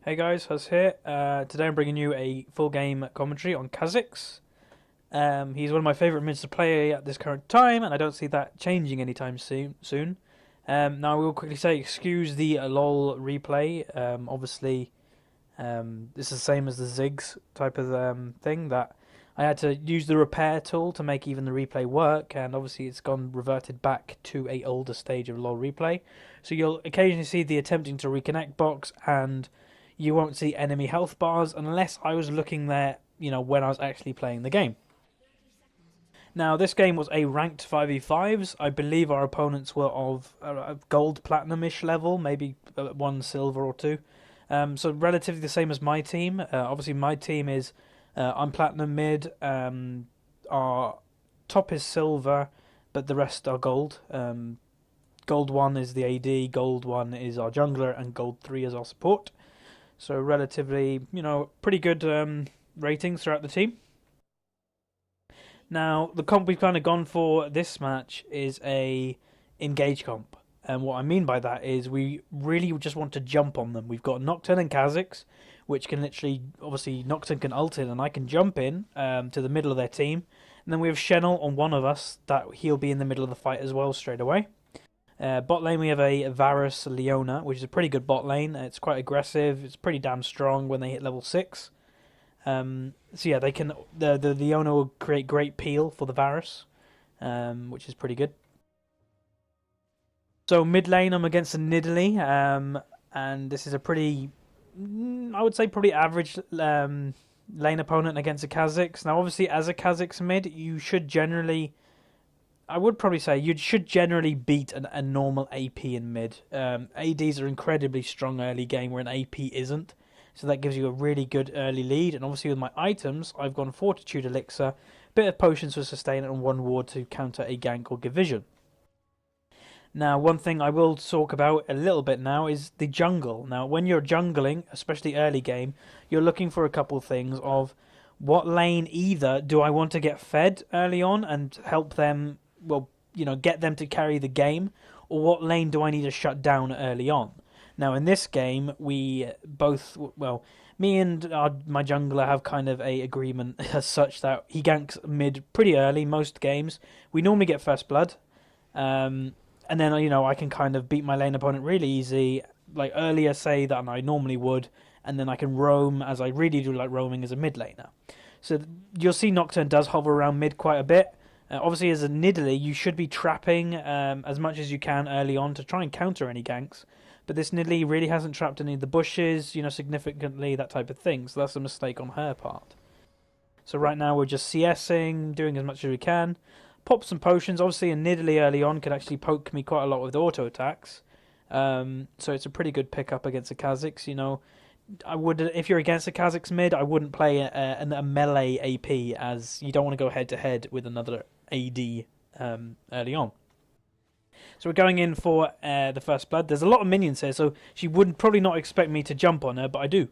Hey guys, Huz here. Today I'm bringing you a full game commentary on Kha'Zix. He's one of my favourite mids to play at this current time, and I don't see that changing anytime soon. Now I will quickly say, excuse the LOL replay. Obviously, this is the same as the Ziggs type of thing that I had to use the repair tool to make even the replay work, and obviously it's gone reverted back to a older stage of LOL replay. So you'll occasionally see the attempting to reconnect box, and you won't see enemy health bars unless I was looking there, when I was actually playing the game. Now, this game was a ranked 5v5s. I believe our opponents were of gold platinum-ish level, maybe one silver or two. So relatively the same as my team. Obviously, my team is I'm platinum mid. Our top is silver, but the rest are gold. Gold 1 is the AD, gold 1 is our jungler, and gold 3 is our support. So relatively, pretty good ratings throughout the team. Now, the comp we've kind of gone for this match is a engage comp. And what I mean by that is we really just want to jump on them. We've got Nocturne and Kha'Zix, which can literally, obviously, Nocturne can ult in and I can jump in to the middle of their team. And then we have Shenel on one of us that he'll be in the middle of the fight as well straight away. Bot lane we have a Varus Leona, which is a pretty good bot lane. It's quite aggressive. It's pretty damn strong when they hit level 6. So yeah, they can the Leona will create great peel for the Varus, which is pretty good. So mid lane I'm against a Nidalee, and this is a pretty, I would say, pretty average lane opponent against a Kha'Zix. Now obviously as a Kha'Zix mid, you should generally, I would probably say you should generally beat a normal AP in mid. ADs are incredibly strong early game where an AP isn't, so that gives you a really good early lead. And obviously with my items, I've gone Fortitude Elixir, bit of Potions for Sustain, and one Ward to counter a gank or give vision. Now, one thing I will talk about a little bit now is the jungle. Now, when you're jungling, especially early game, you're looking for a couple of things of what lane either do I want to get fed early on and help them, get them to carry the game, or what lane do I need to shut down early on? Now, in this game, we both, me and my jungler have kind of a agreement as such that he ganks mid pretty early most games. We normally get first blood, and then, I can kind of beat my lane opponent really easy, like earlier say that I normally would, and then I can roam as I really do like roaming as a mid laner. So you'll see Nocturne does hover around mid quite a bit. Obviously, as a Nidalee, you should be trapping as much as you can early on to try and counter any ganks. But this Nidalee really hasn't trapped any of the bushes, significantly, that type of thing. So that's a mistake on her part. So right now we're just CSing, doing as much as we can. Pop some potions. Obviously, a Nidalee early on can actually poke me quite a lot with auto attacks. So it's a pretty good pickup against a Kha'Zix. I would, if you're against a Kha'Zix mid, I wouldn't play a melee AP, as you don't want to go head to head with another AD early on. So we're going in for the first blood. There's a lot of minions here, so she would probably not expect me to jump on her, but I do.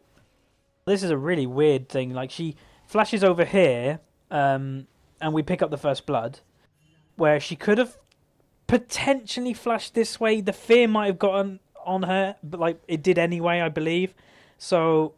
This is a really weird thing. Like, she flashes over here, and we pick up the first blood, where she could have potentially flashed this way. The fear might have gotten on her, but it did anyway, I believe. So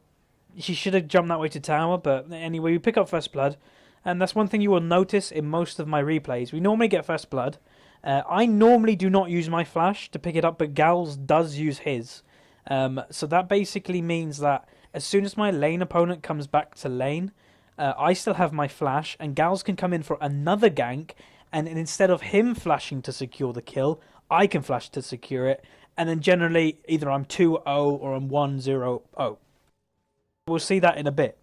she should have jumped that way to tower, but anyway, we pick up first blood, and that's one thing you will notice in most of my replays. We normally get first blood. I normally do not use my flash to pick it up, but Gals does use his. So that basically means that as soon as my lane opponent comes back to lane, I still have my flash, and Gals can come in for another gank, and instead of him flashing to secure the kill, I can flash to secure it, and then generally either I'm 2-0 or I'm 1-0-0. We'll see that in a bit.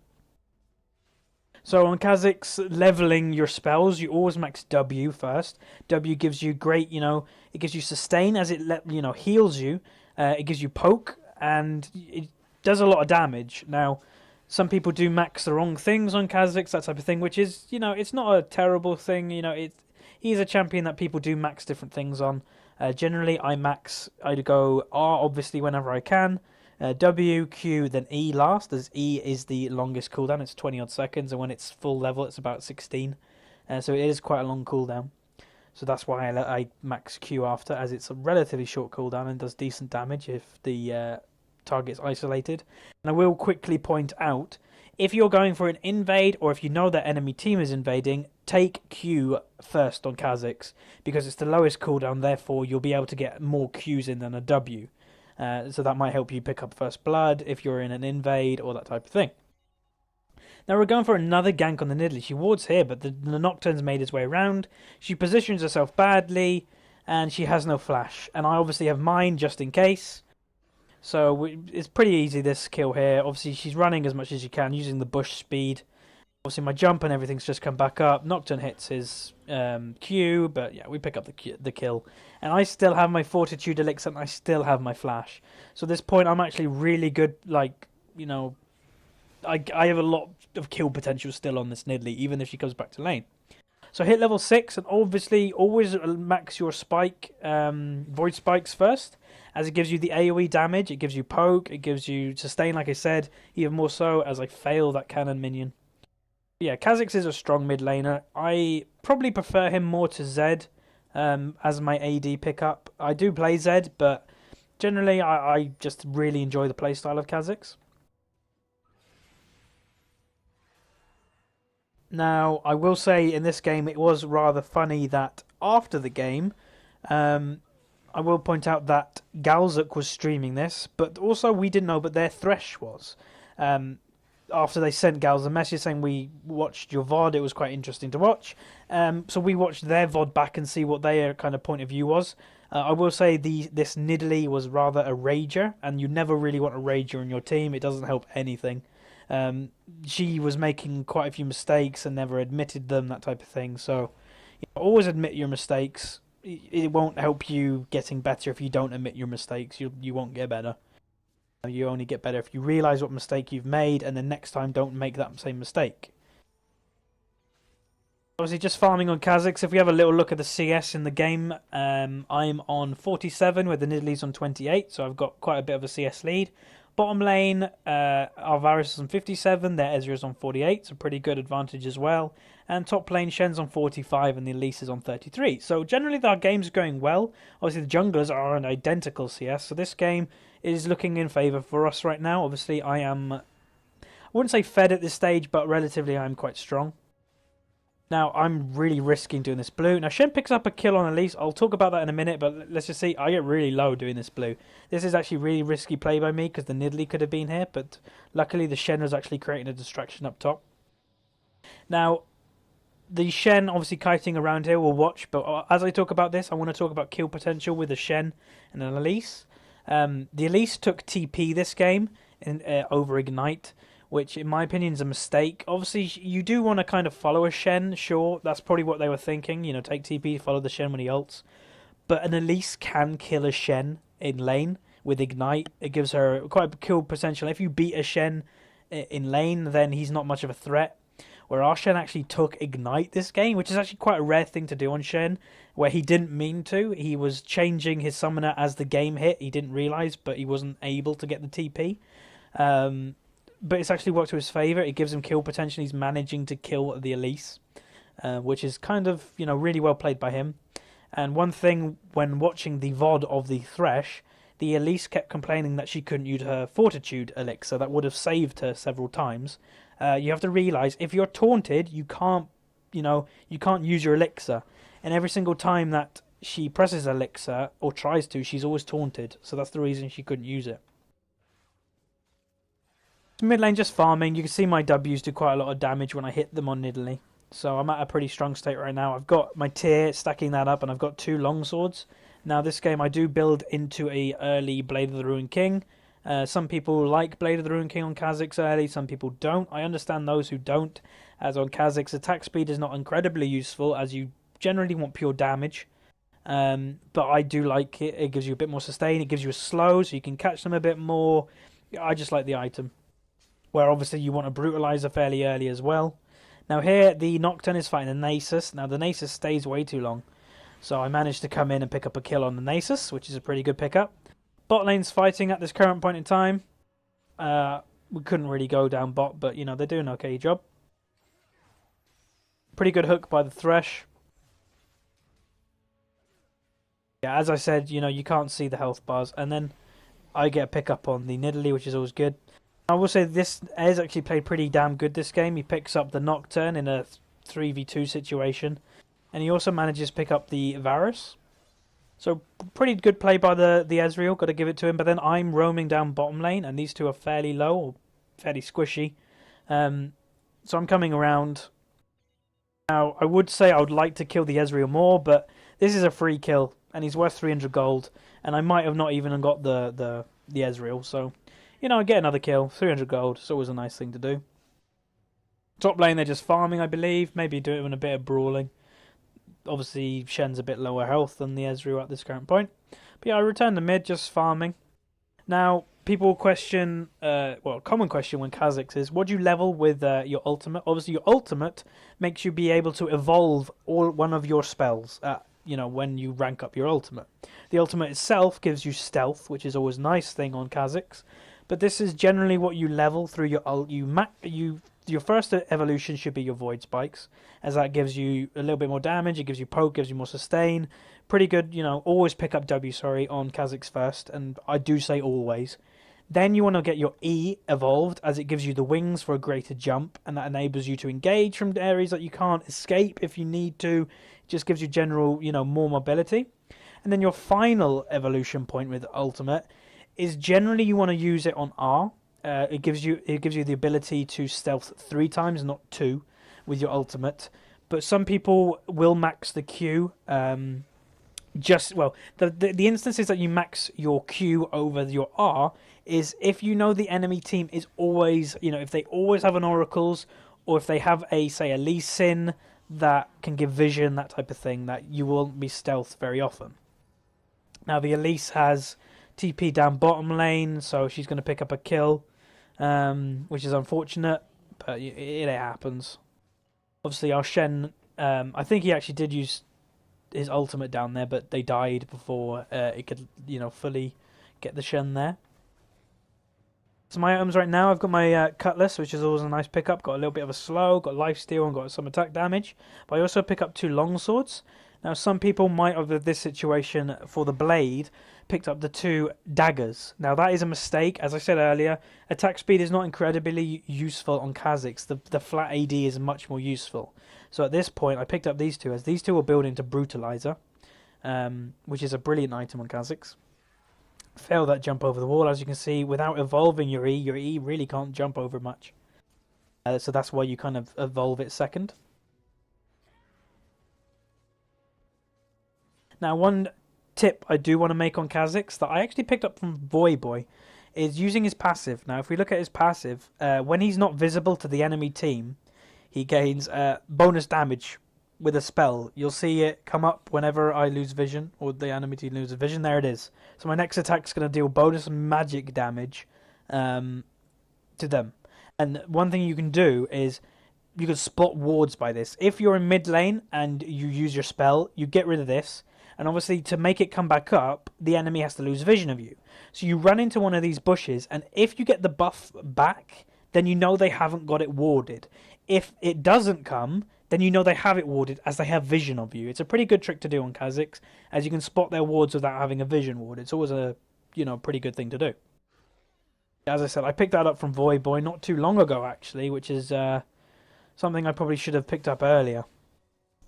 So on Kha'Zix, leveling your spells, you always max W first. W gives you great, it gives you sustain as it heals you. It gives you poke, and it does a lot of damage. Now, some people do max the wrong things on Kha'Zix, that type of thing, which is, it's not a terrible thing. He's a champion that people do max different things on. Generally, I go R, obviously, whenever I can. W, Q, then E last, as E is the longest cooldown. It's 20 odd seconds, and when it's full level, it's about 16. So it is quite a long cooldown. So that's why I max Q after, as it's a relatively short cooldown and does decent damage if the targets isolated. And I will quickly point out, if you're going for an invade or if you know that enemy team is invading, take Q first on Kha'Zix because it's the lowest cooldown, therefore you'll be able to get more Qs in than a W. So that might help you pick up first blood if you're in an invade or that type of thing. Now we're going for another gank on the Nidalee. She wards here, but the Nocturne's made his way around. She positions herself badly, and she has no flash. And I obviously have mine just in case. So it's pretty easy, this kill here. Obviously, she's running as much as you can, using the bush speed. Obviously, my jump and everything's just come back up. Nocturne hits his Q, but yeah, we pick up the kill. And I still have my Fortitude Elixir, and I still have my flash. So at this point, I'm actually really good, like, you know... I have a lot of kill potential still on this Nidalee, even if she comes back to lane. So hit level 6, and obviously always max your spike, void spikes first, as it gives you the AoE damage, it gives you poke, it gives you sustain, like I said, even more so as I fail that cannon minion. Yeah, Kha'Zix is a strong mid laner. I probably prefer him more to Zed as my AD pickup. I do play Zed, but generally I just really enjoy the playstyle of Kha'Zix. Now, I will say in this game it was rather funny that after the game, I will point out that Galzuk was streaming this, but also we didn't know, but their Thresh was. After they sent Gals a message saying we watched your VOD, it was quite interesting to watch. So we watched their VOD back and see what their kind of point of view was. I will say this Nidalee was rather a rager, and you never really want a rager in your team. It doesn't help anything. She was making quite a few mistakes and never admitted them, that type of thing. So always admit your mistakes. It won't help you getting better if you don't admit your mistakes. You won't get better. You only get better if you realise what mistake you've made, and then next time don't make that same mistake. Obviously, just farming on Kha'Zix. If we have a little look at the CS in the game, I'm on 47, where the Nidalee's on 28, so I've got quite a bit of a CS lead. Bottom lane, our Varus is on 57, their Ezreal is on 48, so pretty good advantage as well. And top lane, Shen's on 45 and the Elise is on 33. So generally our game's going well. Obviously the junglers are an identical CS, so this game is looking in favour for us right now. Obviously I wouldn't say fed at this stage, but relatively I'm quite strong. Now, I'm really risking doing this blue. Now, Shen picks up a kill on Elise. I'll talk about that in a minute, but let's just see. I get really low doing this blue. This is actually really risky play by me because the Nidalee could have been here, but luckily the Shen was actually creating a distraction up top. Now, the Shen obviously kiting around here, we'll watch, but as I talk about this, I want to talk about kill potential with the Shen and an Elise. The Elise took TP this game over Ignite, which in my opinion is a mistake. Obviously, you do want to kind of follow a Shen, sure. That's probably what they were thinking, you know, take TP, follow the Shen when he ults. But an Elise can kill a Shen in lane with Ignite. It gives her quite a kill potential. If you beat a Shen in lane, then he's not much of a threat. Where our Shen actually took Ignite this game, which is actually quite a rare thing to do on Shen, where he didn't mean to. He was changing his summoner as the game hit. He didn't realise, but he wasn't able to get the TP. But it's actually worked to his favour. It gives him kill potential. He's managing to kill the Elise, which is kind of, you know, really well played by him. And one thing when watching the VOD of the Thresh, the Elise kept complaining that she couldn't use her Fortitude Elixir. That would have saved her several times. You have to realise, if you're taunted, you can't use your Elixir. And every single time that she presses Elixir, or tries to, she's always taunted. So that's the reason she couldn't use it. Mid lane just farming. You can see my W's do quite a lot of damage when I hit them on Nidalee. So I'm at a pretty strong state right now. I've got my tier, stacking that up, and I've got 2 longswords. Now this game I do build into a early Blade of the Ruined King. Some people like Blade of the Ruined King on Kha'Zix early, some people don't. I understand those who don't, as on Kha'Zix attack speed is not incredibly useful, as you generally want pure damage. But I do like it. It gives you a bit more sustain, it gives you a slow, so you can catch them a bit more. I just like the item. Where obviously you want to brutalize her fairly early as well. Now here, the Nocturne is fighting a Nasus. Now the Nasus stays way too long. So I managed to come in and pick up a kill on the Nasus, which is a pretty good pickup. Bot lane's fighting at this current point in time. We couldn't really go down bot, but you know, they're doing an okay job. Pretty good hook by the Thresh. Yeah, as I said, you know, you can't see the health bars. And then I get a pick up on the Nidalee, which is always good. I will say this Ez actually played pretty damn good this game. He picks up the Nocturne in a 3v2 situation, and he also manages to pick up the Varus. So pretty good play by the Ezreal, got to give it to him. But then I'm roaming down bottom lane, and these two are fairly low, or fairly squishy. So I'm coming around. Now, I would say I would like to kill the Ezreal more, but this is a free kill, and he's worth 300 gold, and I might have not even got the Ezreal, so, you know, I get another kill, 300 gold, it's always a nice thing to do. Top lane, they're just farming, I believe, maybe doing a bit of brawling. Obviously, Shen's a bit lower health than the Ezreal at this current point. But yeah, I return to mid, just farming. Now, people question, well, common question when Kha'Zix is, what do you level with your ultimate? Obviously, your ultimate makes you be able to evolve one of your spells, you know, when you rank up your ultimate. The ultimate itself gives you stealth, which is always a nice thing on Kha'Zix. But this is generally what you level through your your first evolution should be your Void Spikes, as that gives you a little bit more damage, it gives you poke, gives you more sustain. Pretty good, you know, always pick up W, on Kha'Zix first, and I do say always. Then you want to get your E evolved, as it gives you the wings for a greater jump, and that enables you to engage from areas that you can't escape if you need to. It just gives you general, you know, more mobility. And then your final evolution point with Ultimate is generally you want to use it on R. It gives you the ability to stealth 3 times, not 2, with your ultimate. But some people will max the Q. The instances that you max your Q over your R is if you know the enemy team is always, you know, if they always have an Oracles, or if they have a Lee Sin that can give vision, that type of thing, that you won't be stealth very often. Now the Elise has TP down bottom lane, so she's going to pick up a kill. Which is unfortunate, but it happens. Obviously, our Shen, I think he actually did use his ultimate down there, but they died before it could, you know, fully get the Shen there. So my items right now, I've got my Cutlass, which is always a nice pickup. Got a little bit of a slow, got lifesteal, and got some attack damage. But I also pick up 2 longswords. Now, some people might have, with this situation for the blade, picked up the 2 daggers. Now, that is a mistake. As I said earlier, attack speed is not incredibly useful on Kha'Zix. The flat AD is much more useful. So at this point, I picked up these 2, as these 2 will build into Brutalizer, which is a brilliant item on Kha'Zix. Fail that jump over the wall. As you can see, without evolving your E really can't jump over much. So that's why you kind of evolve it second. Now, one tip I do want to make on Kha'Zix that I actually picked up from Boy is using his passive. Now, if we look at his passive, when he's not visible to the enemy team, he gains bonus damage with a spell. You'll see it come up whenever I lose vision, or the enemy team loses vision. There it is. So my next attack is going to deal bonus magic damage to them. And one thing you can do is you can spot wards by this. If you're in mid lane and you use your spell, you get rid of this. And obviously, to make it come back up, the enemy has to lose vision of you. So you run into one of these bushes, and if you get the buff back, then you know they haven't got it warded. If it doesn't come, then you know they have it warded, as they have vision of you. It's a pretty good trick to do on Kha'Zix, as you can spot their wards without having a vision ward. It's always a, you know, pretty good thing to do. As I said, I picked that up from Void not too long ago, actually, which is something I probably should have picked up earlier.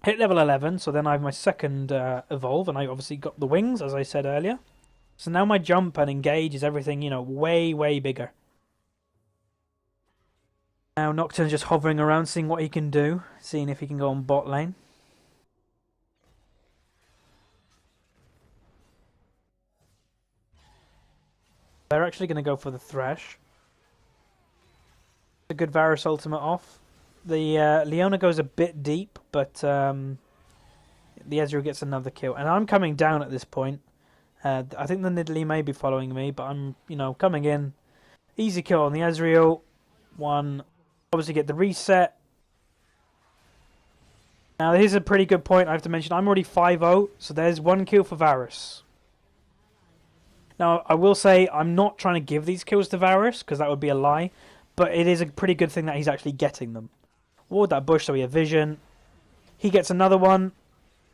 Hit level 11, so then I have my second evolve, and I obviously got the wings, as I said earlier. So now my jump and engage is everything, you know, way, way bigger. Now Nocturne's just hovering around, seeing what he can do, seeing if he can go on bot lane. They're actually going to go for the Thresh. A good Varus ultimate off. The Leona goes a bit deep, but the Ezreal gets another kill. And I'm coming down at this point. I think the Nidalee may be following me, but I'm, you know, coming in. Easy kill on the Ezreal. 1. Obviously get the reset. Now here's a pretty good point I have to mention. I'm already 5-0, so there's 1 kill for Varus. Now I will say I'm not trying to give these kills to Varus, because that would be a lie. But it is a pretty good thing that he's actually getting them. Ward that bush so we have vision. He gets another one.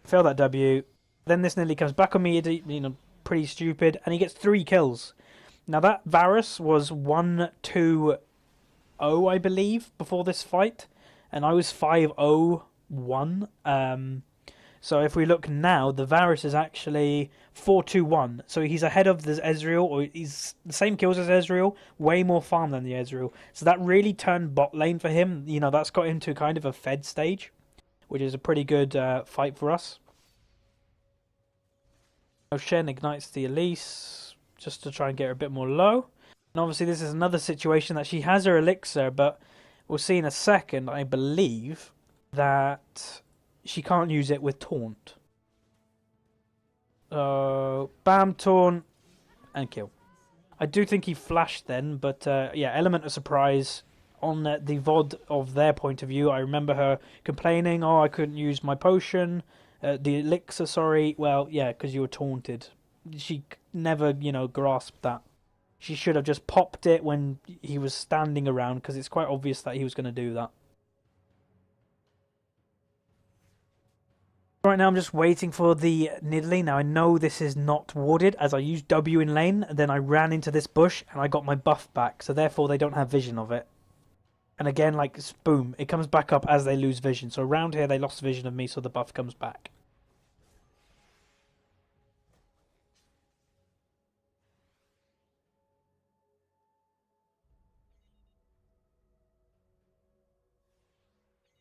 Fail that W. Then this nearly comes back on me, you know, pretty stupid. And he gets 3 kills. Now that Varus was 1-2-0, I believe, before this fight, and I was 5-0-1. So if we look now, the Varus is actually 4-2-1. So he's ahead of the Ezreal, or he's the same kills as Ezreal, way more farm than the Ezreal. So that really turned bot lane for him. You know, that's got him to kind of a fed stage, which is a pretty good fight for us. Shen ignites the Elise just to try and get her a bit more low. And obviously this is another situation that she has her elixir, but we'll see in a second, I believe, that she can't use it with taunt. Bam, taunt, and kill. I do think he flashed then, but yeah, element of surprise on the VOD of their point of view. I remember her complaining, oh, I couldn't use my potion, the elixir, sorry. Well, yeah, because you were taunted. She never, you know, grasped that. She should have just popped it when he was standing around, because it's quite obvious that he was going to do that. Right now I'm just waiting for the Nidalee. Now I know this is not warded, as I used W in lane, and then I ran into this bush and I got my buff back, so therefore they don't have vision of it. And again, like, boom, it comes back up as they lose vision. So around here they lost vision of me, so the buff comes back.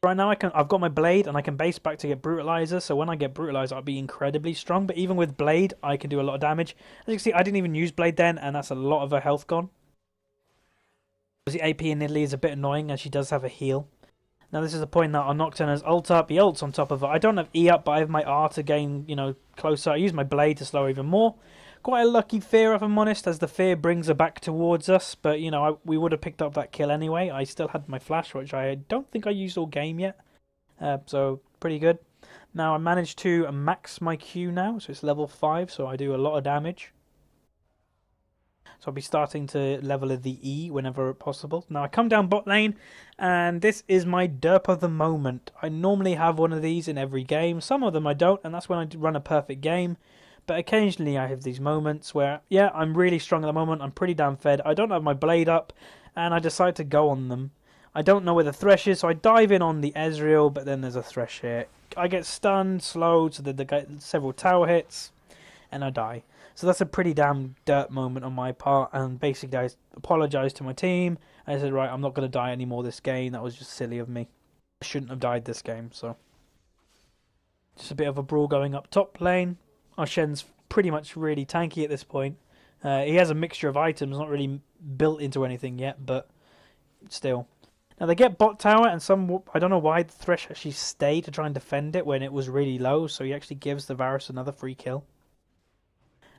Right now I've got my blade and I can base back to get brutalizer, so when I get brutalizer I'll be incredibly strong, but even with blade I can do a lot of damage. As you can see, I didn't even use blade then, and that's a lot of her health gone. The AP in Nidalee is a bit annoying, as she does have a heal. Now this is the point that our Nocturne has ult up, he ults on top of it. I don't have E up, but I have my R to gain, you know, closer. I use my blade to slow her even more. Quite a lucky fear, if I'm honest, as the fear brings her back towards us. But, you know, we would have picked up that kill anyway. I still had my flash, which I don't think I used all game yet. So, pretty good. Now, I managed to max my Q now, so it's level 5, so I do a lot of damage. So I'll be starting to level the E whenever possible. Now, I come down bot lane, and this is my derp of the moment. I normally have one of these in every game. Some of them I don't, and that's when I run a perfect game. But occasionally I have these moments where, yeah, I'm really strong at the moment, I'm pretty damn fed, I don't have my blade up, and I decide to go on them. I don't know where the Thresh is, so I dive in on the Ezreal, but then there's a Thresh here. I get stunned, slowed, so they get several tower hits, and I die. So that's a pretty damn dirt moment on my part, and basically I apologised to my team. I said, right, I'm not going to die anymore this game, that was just silly of me. I shouldn't have died this game, so. Just a bit of a brawl going up top lane. Our Shen's pretty much really tanky at this point. He has a mixture of items, not really built into anything yet, but still. Now they get bot tower, and I don't know why the Thresh actually stayed to try and defend it when it was really low, so he actually gives the Varus another free kill.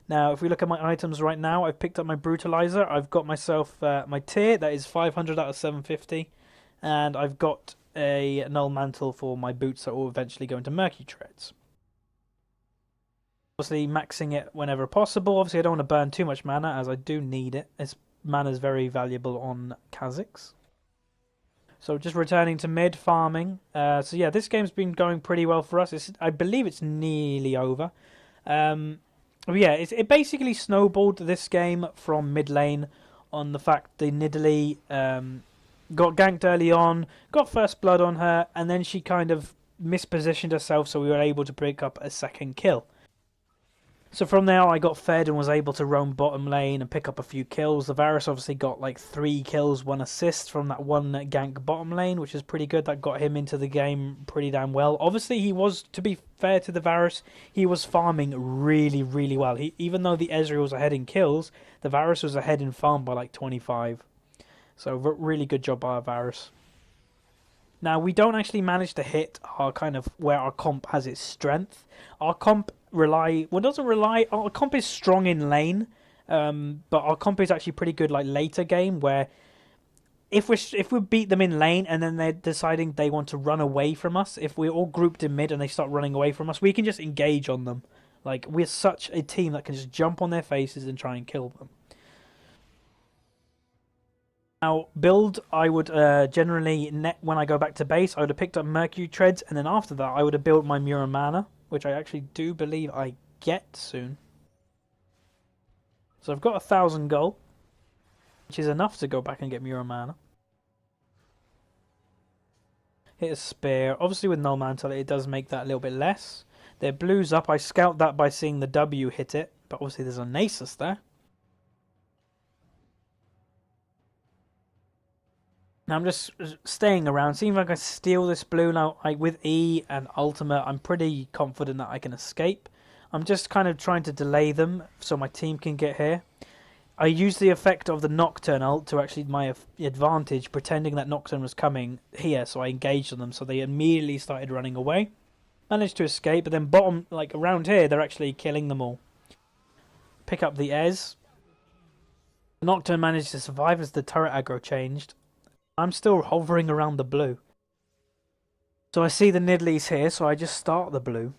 Now, if we look at my items right now, I've picked up my Brutalizer. I've got myself my tier, that is 500 out of 750, and I've got a Null Mantle for my boots that will eventually go into Murky Treads. Obviously maxing it whenever possible. Obviously I don't want to burn too much mana, as I do need it. This mana is very valuable on Kha'Zix. So just returning to mid farming. So yeah, this game's been going pretty well for us. I believe it's nearly over. Yeah, it basically snowballed this game from mid lane on the fact the Nidalee got ganked early on, got first blood on her, and then she kind of mispositioned herself, so we were able to pick up a second kill. So from there I got fed and was able to roam bottom lane and pick up a few kills. The Varus obviously got like 3 kills, 1 assist from that one gank bottom lane, which is pretty good. That got him into the game pretty damn well. Obviously he was, to be fair to the Varus, he was farming really, really well. Even though the Ezreal was ahead in kills, the Varus was ahead in farm by like 25. So really good job by our Varus. Now, we don't actually manage to hit our kind of where our comp has its strength. Our comp our comp is strong in lane, but our comp is actually pretty good like later game, where if we beat them in lane and then they're deciding they want to run away from us, if we're all grouped in mid and they start running away from us, we can just engage on them. Like, we're such a team that can just jump on their faces and try and kill them. Now, build, I would generally, when I go back to base, I would have picked up Mercury Treads, and then after that, I would have built my Muramana, which I actually do believe I get soon. So I've got 1,000 gold. which is enough to go back and get Mura mana. Hit a spear. Obviously with null mantle it does make that a little bit less. Their blue's up. I scout that by seeing the W hit it, but obviously there's a Nasus there. Now I'm just staying around, seeing if I can steal this blue. Now with E and ultimate I'm pretty confident that I can escape. I'm just kind of trying to delay them so my team can get here. I used the effect of the Nocturne ult to actually my advantage, pretending that Nocturne was coming here, so I engaged on them, so they immediately started running away. Managed to escape, but then bottom, like around here, they're actually killing them all. Pick up the Ez. The Nocturne managed to survive as the turret aggro changed. I'm still hovering around the blue. So I see the Nidlee's here, so I just start the blue.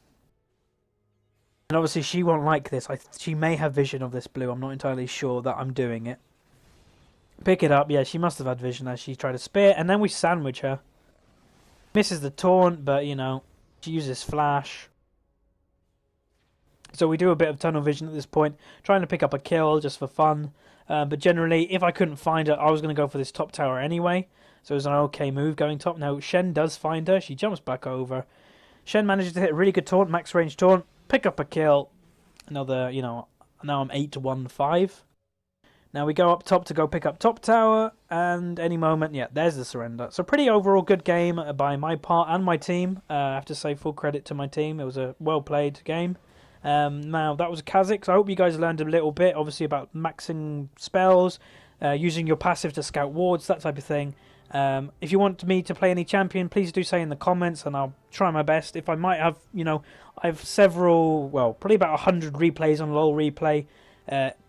And obviously she won't like this. She may have vision of this blue. I'm not entirely sure that I'm doing it. Pick it up. Yeah, she must have had vision as she tried to spear. And then we sandwich her. Misses the taunt, but, you know, she uses flash. So we do a bit of tunnel vision at this point. Trying to pick up a kill just for fun. But generally, if I couldn't find her, I was going to go for this top tower anyway. So it was an okay move going top. Now, Shen does find her. She jumps back over. Shen manages to hit a really good taunt, max range taunt. Pick up a kill. Another, you know, now I'm 8-1-5. Now we go up top to go pick up top tower. And any moment, yeah, there's the surrender. So pretty overall good game by my part and my team. I have to say full credit to my team. It was a well-played game. Now, that was Kha'Zix. I hope you guys learned a little bit, obviously, about maxing spells, using your passive to scout wards, that type of thing. If you want me to play any champion, please do say in the comments, and I'll try my best. If I might have, you know, I have several, well, probably about 100 replays on LoL Replay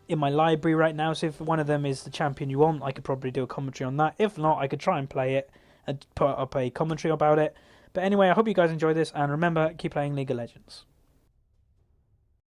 in my library right now, so if one of them is the champion you want, I could probably do a commentary on that. If not, I could try and play it and put up a commentary about it. But anyway, I hope you guys enjoyed this, and remember, keep playing League of Legends.